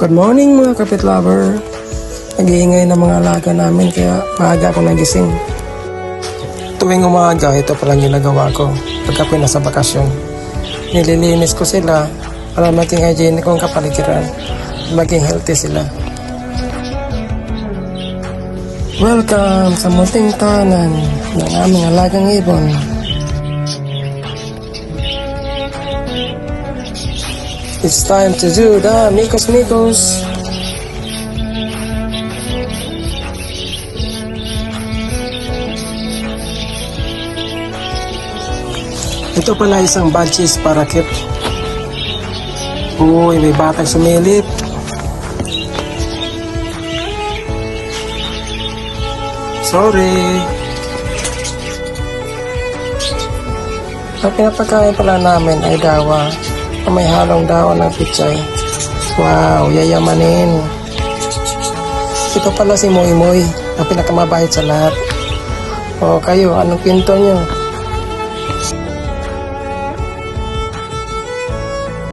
Good morning mga kapit lover. Nag-iingay ng mga alaga namin kaya maaga ako nagising. Tuwing umaga, ito palang ginagawa ko pagka po nasa bakasyon. Nililinis ko sila para maging hygienic ang kapaligiran, maging healthy sila. Welcome sa munting tahanan ng aming alagang ibon. It's time to do the Mikos Mikos. Ito pala isang bunches parakeet. Uy, may batang sumilip. Sorry. Ang pinapakain pala namin ay dawa. May halong dawa ng pichay. Wow, yayamanin. Ito pala si Moy Moy, ang pinakamabait sa lahat. O kayo, anong pinto nyo?